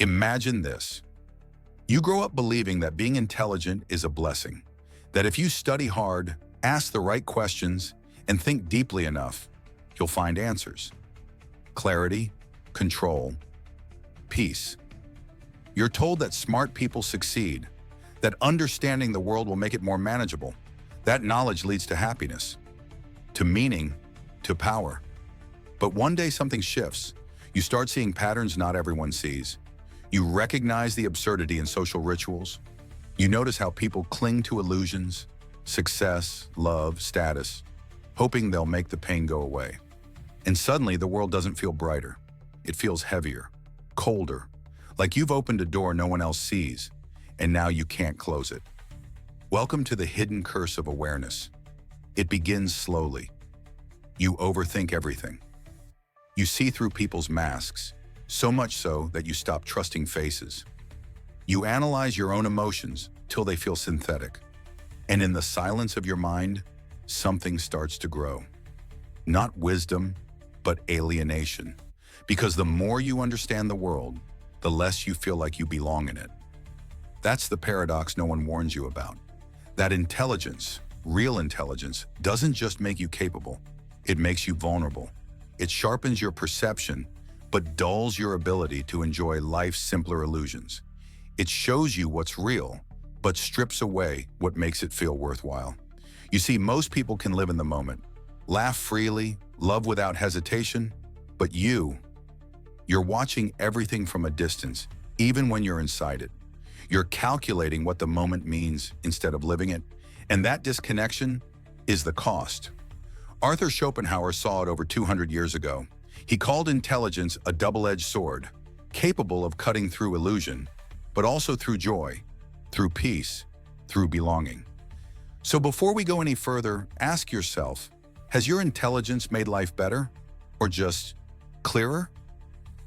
Imagine this. You grow up believing that being intelligent is a blessing, that if you study hard, ask the right questions, and think deeply enough, you'll find answers. Clarity, control, peace. You're told that smart people succeed, that understanding the world will make it more manageable. That knowledge leads to happiness, to meaning, to power. But one day something shifts. You start seeing patterns not everyone sees. You recognize the absurdity in social rituals. You notice how people cling to illusions, success, love, status, hoping they'll make the pain go away. And suddenly the world doesn't feel brighter. It feels heavier, colder, like you've opened a door no one else sees, and now you can't close it. Welcome to the hidden curse of awareness. It begins slowly. You overthink everything. You see through people's masks, so much so that you stop trusting faces. You analyze your own emotions till they feel synthetic. And in the silence of your mind, something starts to grow. Not wisdom, but alienation. Because the more you understand the world, the less you feel like you belong in it. That's the paradox no one warns you about. That intelligence, real intelligence, doesn't just make you capable. It makes you vulnerable. It sharpens your perception, but dulls your ability to enjoy life's simpler illusions. It shows you what's real, but strips away what makes it feel worthwhile. You see, most people can live in the moment, laugh freely, love without hesitation, but you're watching everything from a distance, even when you're inside it. You're calculating what the moment means instead of living it, and that disconnection is the cost. Arthur Schopenhauer saw it over 200 years ago. He called intelligence a double-edged sword, capable of cutting through illusion, but also through joy, through peace, through belonging. So before we go any further, ask yourself, has your intelligence made life better or just clearer?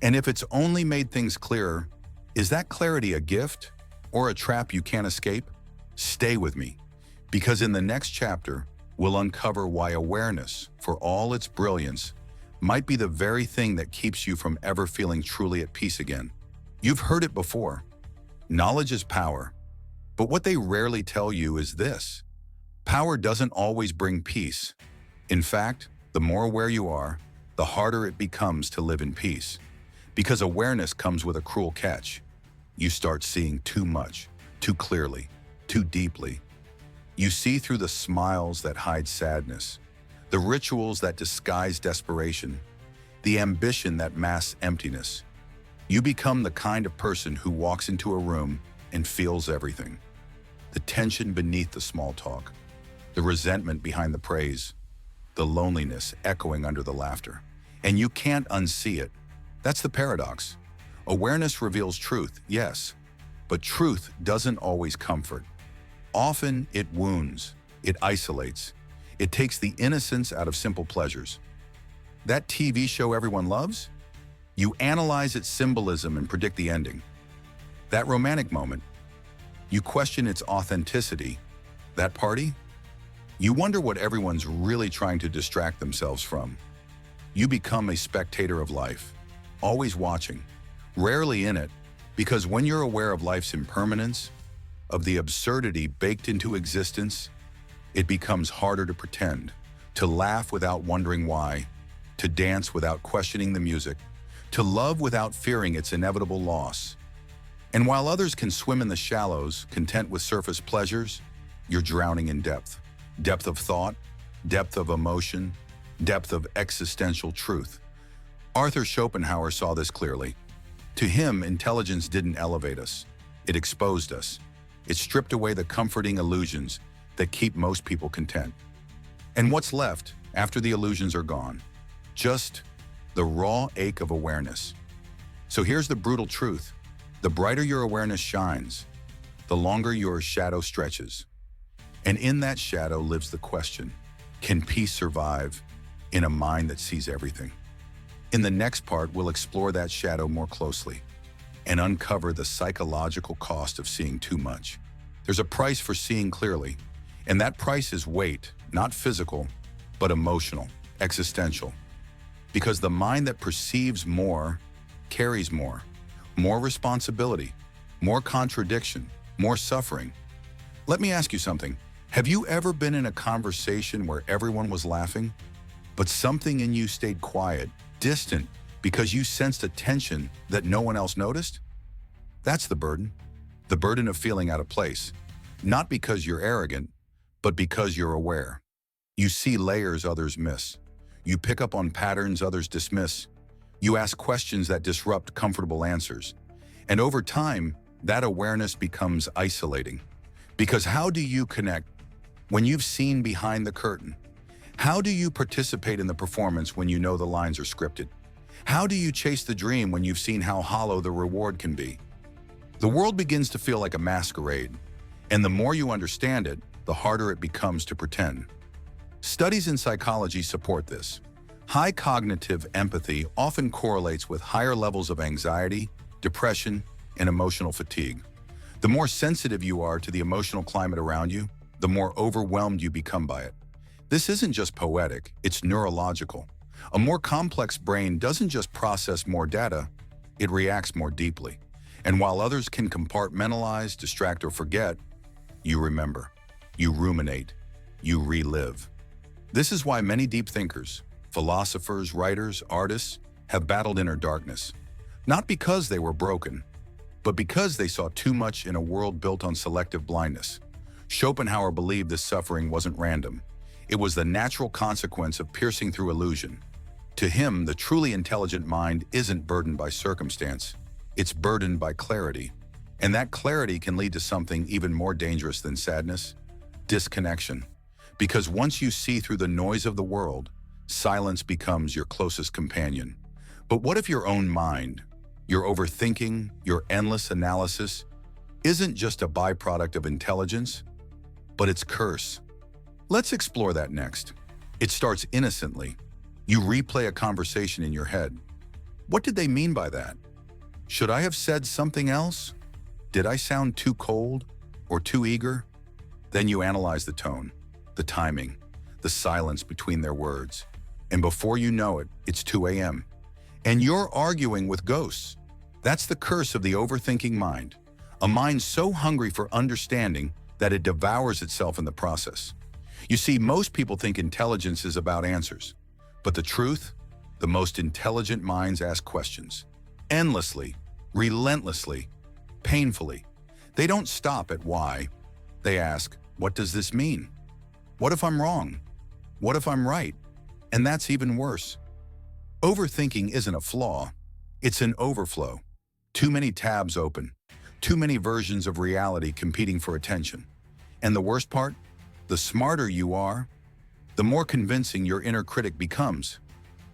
And if it's only made things clearer, is that clarity a gift or a trap you can't escape? Stay with me, because in the next chapter, we'll uncover why awareness, for all its brilliance, might be the very thing that keeps you from ever feeling truly at peace again. You've heard it before. Knowledge is power. But what they rarely tell you is this: power doesn't always bring peace. In fact, the more aware you are, the harder it becomes to live in peace. Because awareness comes with a cruel catch. You start seeing too much, too clearly, too deeply. You see through the smiles that hide sadness, the rituals that disguise desperation, the ambition that masks emptiness. You become the kind of person who walks into a room and feels everything. The tension beneath the small talk, the resentment behind the praise, the loneliness echoing under the laughter. And you can't unsee it. That's the paradox. Awareness reveals truth, yes, but truth doesn't always comfort. Often it wounds, it isolates, it takes the innocence out of simple pleasures. That TV show everyone loves? You analyze its symbolism and predict the ending. That romantic moment, you question its authenticity. That party? You wonder what everyone's really trying to distract themselves from. You become a spectator of life, always watching, rarely in it, because when you're aware of life's impermanence, of the absurdity baked into existence, it becomes harder to pretend, to laugh without wondering why, to dance without questioning the music, to love without fearing its inevitable loss. And while others can swim in the shallows, content with surface pleasures, you're drowning in depth. Depth of thought, depth of emotion, depth of existential truth. Arthur Schopenhauer saw this clearly. To him, intelligence didn't elevate us. It exposed us. It stripped away the comforting illusions that keep most people content. And what's left after the illusions are gone? Just the raw ache of awareness. So here's the brutal truth. The brighter your awareness shines, the longer your shadow stretches. And in that shadow lives the question, can peace survive in a mind that sees everything? In the next part, we'll explore that shadow more closely and uncover the psychological cost of seeing too much. There's a price for seeing clearly, and that price is weight, not physical, but emotional, existential. Because the mind that perceives more carries more, more responsibility, more contradiction, more suffering. Let me ask you something. Have you ever been in a conversation where everyone was laughing, but something in you stayed quiet, distant, because you sensed a tension that no one else noticed? That's the burden of feeling out of place. Not because you're arrogant, but because you're aware. You see layers others miss. You pick up on patterns others dismiss. You ask questions that disrupt comfortable answers. And over time, that awareness becomes isolating. Because how do you connect when you've seen behind the curtain? How do you participate in the performance when you know the lines are scripted? How do you chase the dream when you've seen how hollow the reward can be? The world begins to feel like a masquerade, and the more you understand it, the harder it becomes to pretend. Studies in psychology support this. High cognitive empathy often correlates with higher levels of anxiety, depression, and emotional fatigue. The more sensitive you are to the emotional climate around you, the more overwhelmed you become by it. This isn't just poetic, it's neurological. A more complex brain doesn't just process more data, it reacts more deeply. And while others can compartmentalize, distract, or forget, you remember, you ruminate, you relive. This is why many deep thinkers, philosophers, writers, artists, have battled inner darkness. Not because they were broken, but because they saw too much in a world built on selective blindness. Schopenhauer believed this suffering wasn't random. It was the natural consequence of piercing through illusion. To him, the truly intelligent mind isn't burdened by circumstance. It's burdened by clarity. And that clarity can lead to something even more dangerous than sadness: disconnection. Because once you see through the noise of the world, silence becomes your closest companion. But what if your own mind, your overthinking, your endless analysis, isn't just a byproduct of intelligence, but its curse? Let's explore that next. It starts innocently. You replay a conversation in your head. What did they mean by that? Should I have said something else? Did I sound too cold or too eager? Then you analyze the tone, the timing, the silence between their words. And before you know it, it's 2 a.m. And you're arguing with ghosts. That's the curse of the overthinking mind. A mind so hungry for understanding that it devours itself in the process. You see, most people think intelligence is about answers. But the truth, the most intelligent minds ask questions. Endlessly, relentlessly, painfully. They don't stop at why. They ask, what does this mean? What if I'm wrong? What if I'm right? And that's even worse. Overthinking isn't a flaw, it's an overflow. Too many tabs open, too many versions of reality competing for attention. And the worst part? The smarter you are, the more convincing your inner critic becomes.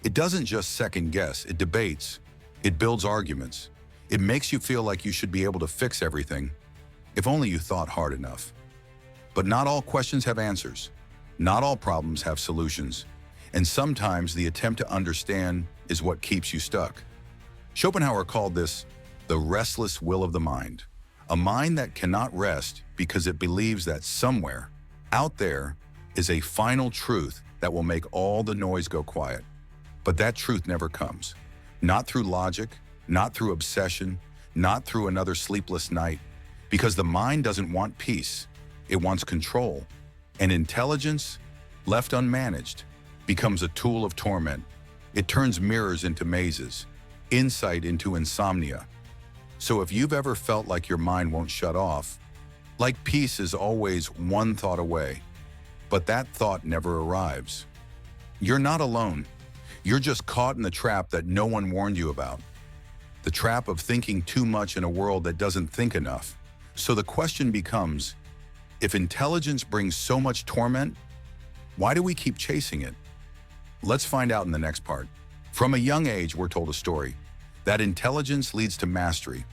It doesn't just second guess, it debates. It builds arguments. It makes you feel like you should be able to fix everything, if only you thought hard enough. But not all questions have answers. Not all problems have solutions. And sometimes the attempt to understand is what keeps you stuck. Schopenhauer called this the restless will of the mind. A mind that cannot rest because it believes that somewhere, out there, is a final truth that will make all the noise go quiet. But that truth never comes. Not through logic, not through obsession, not through another sleepless night, because the mind doesn't want peace, it wants control. And intelligence, left unmanaged, becomes a tool of torment. It turns mirrors into mazes, insight into insomnia. So if you've ever felt like your mind won't shut off, like peace is always one thought away, but that thought never arrives, you're not alone. You're just caught in the trap that no one warned you about. The trap of thinking too much in a world that doesn't think enough. So the question becomes, if intelligence brings so much torment, why do we keep chasing it? Let's find out in the next part. From a young age, we're told a story that intelligence leads to mastery,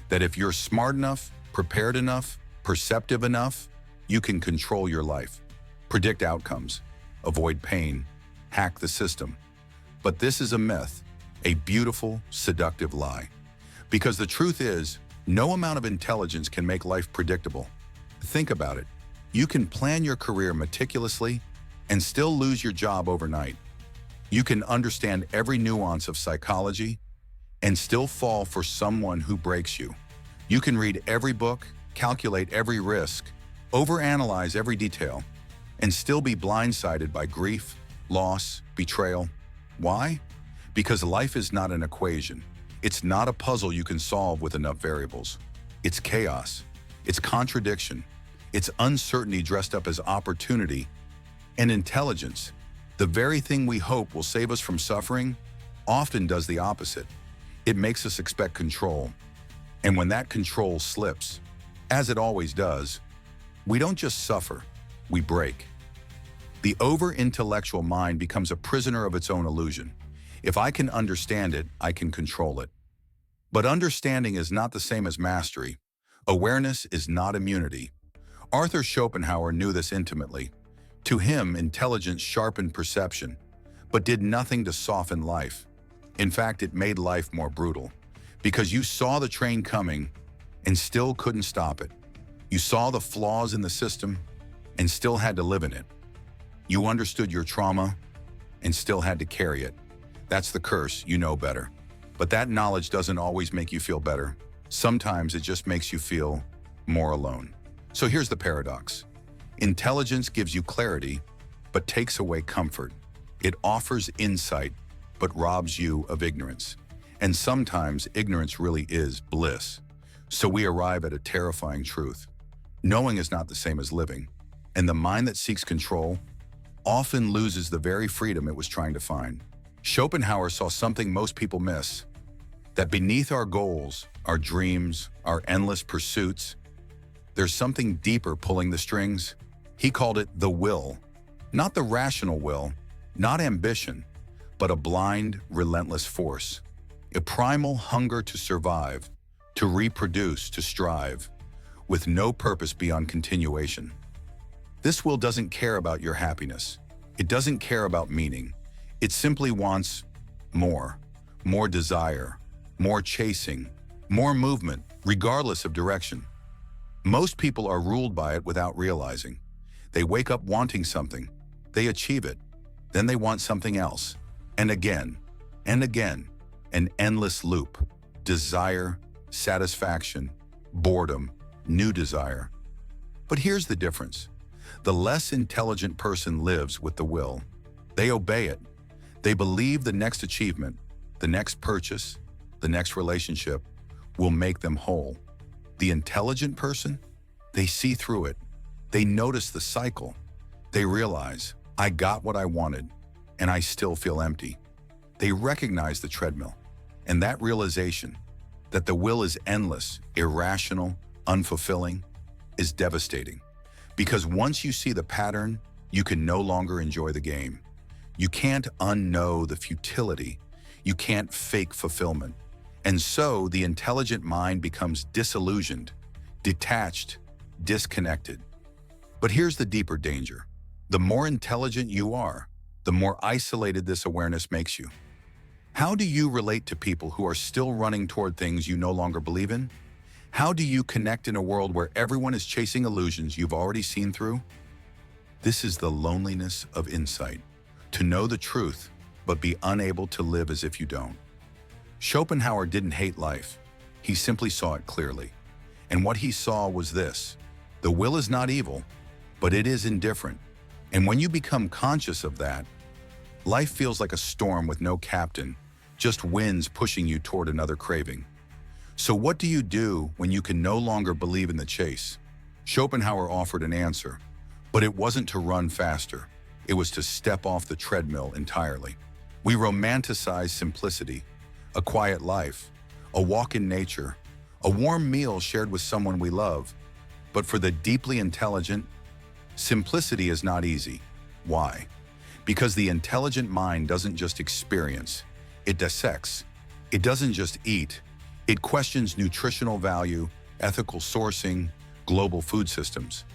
that if you're smart enough, prepared enough, perceptive enough, you can control your life, predict outcomes, avoid pain, hack the system. But this is a myth, a beautiful, seductive lie. Because the truth is, no amount of intelligence can make life predictable. Think about it. You can plan your career meticulously and still lose your job overnight. You can understand every nuance of psychology and still fall for someone who breaks you. You can read every book, calculate every risk, overanalyze every detail, and still be blindsided by grief, loss, betrayal. Why? Because life is not an equation. It's not a puzzle you can solve with enough variables. It's chaos. It's contradiction. It's uncertainty dressed up as opportunity. And intelligence, the very thing we hope will save us from suffering, often does the opposite. It makes us expect control. And when that control slips, as it always does, we don't just suffer, we break. The over-intellectual mind becomes a prisoner of its own illusion. If I can understand it, I can control it. But understanding is not the same as mastery. Awareness is not immunity. Arthur Schopenhauer knew this intimately. To him, intelligence sharpened perception, but did nothing to soften life. In fact, it made life more brutal, because you saw the train coming and still couldn't stop it. You saw the flaws in the system and still had to live in it. You understood your trauma and still had to carry it. That's the curse, you know better. But that knowledge doesn't always make you feel better. Sometimes it just makes you feel more alone. So here's the paradox. Intelligence gives you clarity, but takes away comfort. It offers insight, but robs you of ignorance. And sometimes ignorance really is bliss. So we arrive at a terrifying truth. Knowing is not the same as living, and the mind that seeks control often loses the very freedom it was trying to find. Schopenhauer saw something most people miss, that beneath our goals, our dreams, our endless pursuits, there's something deeper pulling the strings. He called it the will, not the rational will, not ambition, but a blind, relentless force, a primal hunger to survive, to reproduce, to strive, with no purpose beyond continuation. This will doesn't care about your happiness. It doesn't care about meaning. It simply wants more desire, more chasing, more movement, regardless of direction. Most people are ruled by it without realizing. They wake up wanting something, they achieve it, then they want something else, and again, an endless loop. Desire, satisfaction, boredom, new desire. But here's the difference. The less intelligent person lives with the will. They obey it. They believe the next achievement, the next purchase, the next relationship will make them whole. The intelligent person, they see through it. They notice the cycle. They realize, I got what I wanted, and I still feel empty. They recognize the treadmill, and that realization that the will is endless, irrational, unfulfilling, is devastating. Because once you see the pattern, you can no longer enjoy the game. You can't unknow the futility. You can't fake fulfillment. And so the intelligent mind becomes disillusioned, detached, disconnected. But here's the deeper danger. The more intelligent you are, the more isolated this awareness makes you. How do you relate to people who are still running toward things you no longer believe in? How do you connect in a world where everyone is chasing illusions you've already seen through? This is the loneliness of insight. To know the truth, but be unable to live as if you don't. Schopenhauer didn't hate life. He simply saw it clearly. And what he saw was this. The will is not evil, but it is indifferent. And when you become conscious of that, life feels like a storm with no captain, just winds pushing you toward another craving. So what do you do when you can no longer believe in the chase? Schopenhauer offered an answer, but it wasn't to run faster. It was to step off the treadmill entirely. We romanticize simplicity, a quiet life, a walk in nature, a warm meal shared with someone we love. But for the deeply intelligent, simplicity is not easy. Why? Because the intelligent mind doesn't just experience, it dissects. It doesn't just eat, it questions nutritional value, ethical sourcing, global food systems.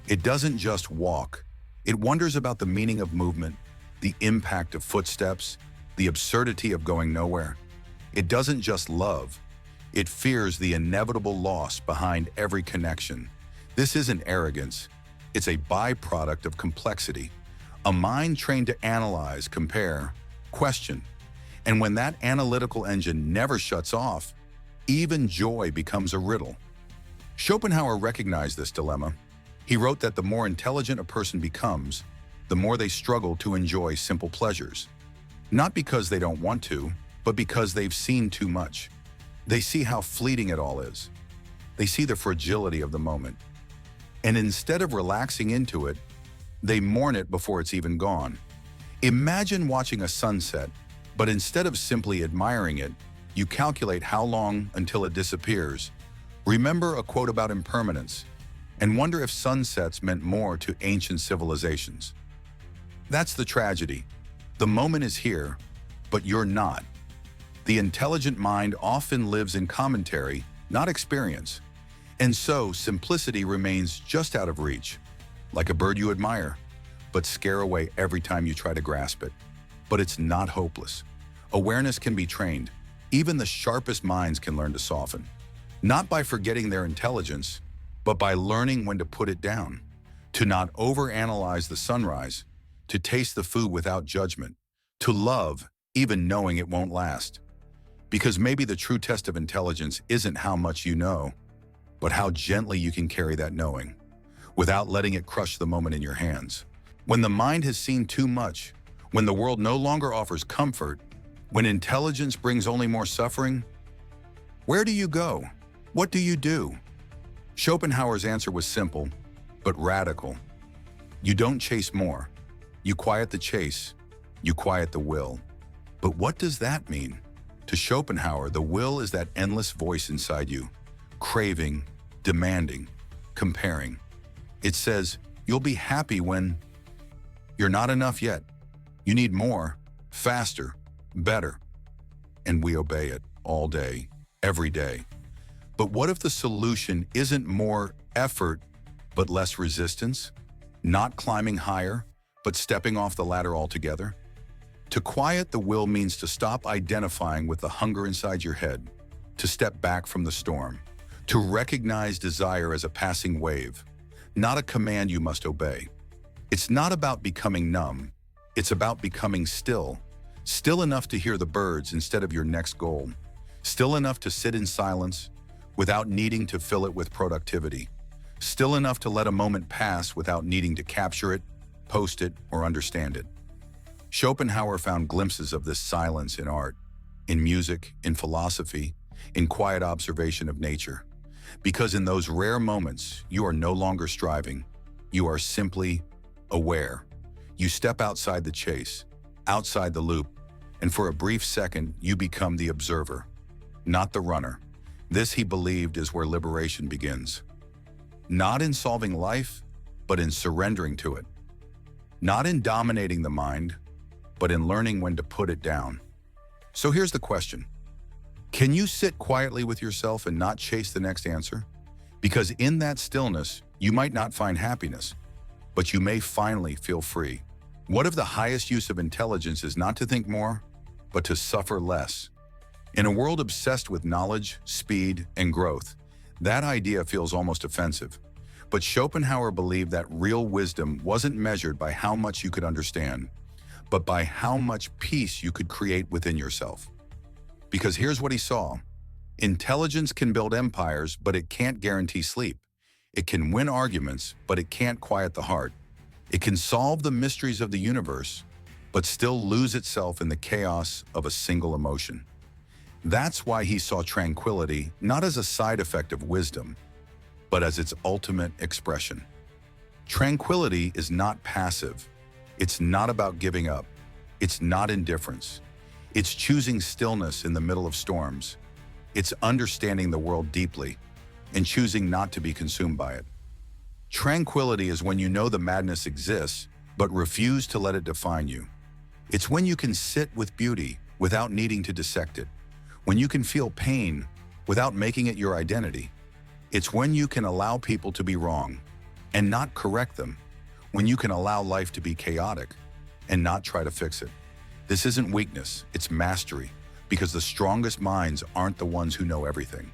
It doesn't just walk, it wonders about the meaning of movement, the impact of footsteps, the absurdity of going nowhere. It doesn't just love, it fears the inevitable loss behind every connection. This isn't arrogance, it's a byproduct of complexity. A mind trained to analyze, compare, question, And when that analytical engine never shuts off, even joy becomes a riddle. Schopenhauer recognized this dilemma. He wrote that the more intelligent a person becomes, the more they struggle to enjoy simple pleasures. Not because they don't want to, but because they've seen too much. They see how fleeting it all is. They see the fragility of the moment. And instead of relaxing into it, they mourn it before it's even gone. Imagine watching a sunset, but instead of simply admiring it, you calculate how long until it disappears. Remember a quote about impermanence, and wonder if sunsets meant more to ancient civilizations. That's the tragedy. The moment is here, but you're not. The intelligent mind often lives in commentary, not experience. And so, simplicity remains just out of reach, like a bird you admire, but scare away every time you try to grasp it. But it's not hopeless. Awareness can be trained. Even the sharpest minds can learn to soften. Not by forgetting their intelligence, but by learning when to put it down, to not overanalyze the sunrise, to taste the food without judgment, to love even knowing it won't last. Because maybe the true test of intelligence isn't how much you know, but how gently you can carry that knowing, without letting it crush the moment in your hands. When the mind has seen too much, when the world no longer offers comfort, when intelligence brings only more suffering, where do you go? What do you do? Schopenhauer's answer was simple, but radical. You don't chase more. You quiet the chase. You quiet the will. But what does that mean? To Schopenhauer, the will is that endless voice inside you, craving, demanding, comparing. It says, you'll be happy when you're not enough yet. You need more, faster, better. And we obey it all day, every day. But what if the solution isn't more effort, but less resistance? Not climbing higher, but stepping off the ladder altogether? To quiet the will means to stop identifying with the hunger inside your head, to step back from the storm, to recognize desire as a passing wave, not a command you must obey. It's not about becoming numb. It's about becoming still. Still enough to hear the birds instead of your next goal. Still enough to sit in silence without needing to fill it with productivity. Still enough to let a moment pass without needing to capture it, post it, or understand it. Schopenhauer found glimpses of this silence in art, in music, in philosophy, in quiet observation of nature. Because in those rare moments, you are no longer striving. You are simply aware. You step outside the chase, outside the loop, and for a brief second, you become the observer, not the runner. This, he believed, is where liberation begins. Not in solving life, but in surrendering to it. Not in dominating the mind, but in learning when to put it down. So here's the question. Can you sit quietly with yourself and not chase the next answer? Because in that stillness, you might not find happiness, but you may finally feel free. What if the highest use of intelligence is not to think more, but to suffer less? In a world obsessed with knowledge, speed, and growth, that idea feels almost offensive. But Schopenhauer believed that real wisdom wasn't measured by how much you could understand, but by how much peace you could create within yourself. Because here's what he saw. Intelligence can build empires, but it can't guarantee sleep. It can win arguments, but it can't quiet the heart. It can solve the mysteries of the universe, but still lose itself in the chaos of a single emotion. That's why he saw tranquility not as a side effect of wisdom, but as its ultimate expression. Tranquility is not passive. It's not about giving up. It's not indifference. It's choosing stillness in the middle of storms. It's understanding the world deeply and choosing not to be consumed by it. Tranquility is when you know the madness exists, but refuse to let it define you. It's when you can sit with beauty without needing to dissect it. When you can feel pain without making it your identity. It's when you can allow people to be wrong and not correct them. When you can allow life to be chaotic and not try to fix it. This isn't weakness, it's mastery, because the strongest minds aren't the ones who know everything.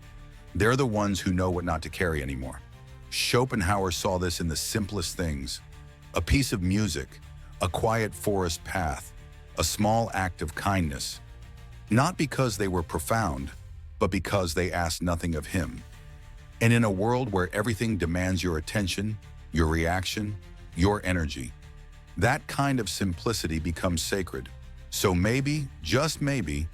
They're the ones who know what not to carry anymore. Schopenhauer saw this in the simplest things. A piece of music, a quiet forest path, a small act of kindness. not because they were profound, but because they asked nothing of him. And in a world where everything demands your attention, your reaction, your energy, that kind of simplicity becomes sacred. So maybe, just maybe,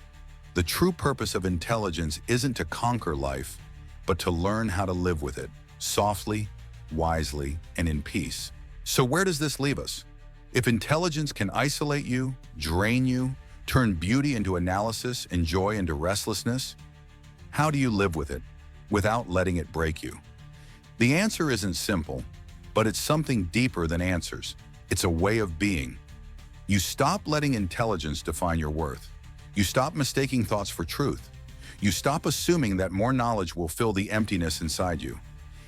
the true purpose of intelligence isn't to conquer life, but to learn how to live with it, softly, wisely, and in peace. So where does this leave us? If intelligence can isolate you, drain you, turn beauty into analysis and joy into restlessness, how do you live with it without letting it break you? The answer isn't simple, but it's something deeper than answers. It's a way of being. You stop letting intelligence define your worth. You stop mistaking thoughts for truth. You stop assuming that more knowledge will fill the emptiness inside you.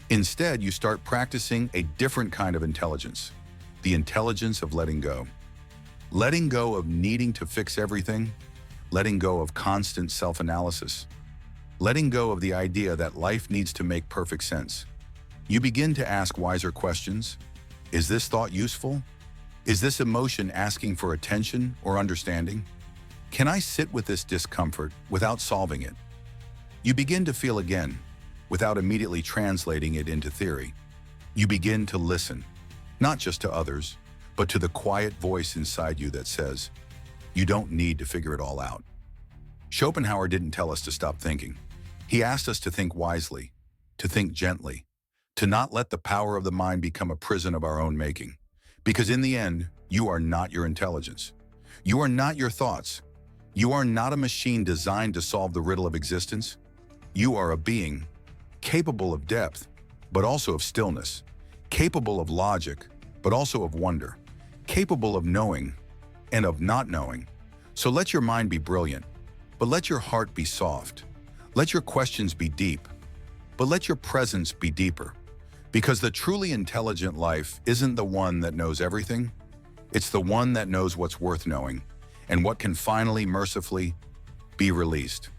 Instead, you start practicing a different kind of intelligence, the intelligence of letting go. Letting go of needing to fix everything, letting go of constant self-analysis, letting go of the idea that life needs to make perfect sense. You begin to ask wiser questions. Is this thought useful? Is this emotion asking for attention or understanding? Can I sit with this discomfort without solving it? You begin to feel again, without immediately translating it into theory. You begin to listen, not just to others, but to the quiet voice inside you that says, you don't need to figure it all out. Schopenhauer didn't tell us to stop thinking. He asked us to think wisely, to think gently, to not let the power of the mind become a prison of our own making. Because in the end, you are not your intelligence. You are not your thoughts. You are not a machine designed to solve the riddle of existence. You are a being capable of depth, but also of stillness, capable of logic, but also of wonder, capable of knowing and of not knowing. So let your mind be brilliant, but let your heart be soft. Let your questions be deep, but let your presence be deeper. Because the truly intelligent life isn't the one that knows everything. It's the one that knows what's worth knowing and what can finally, mercifully, be released.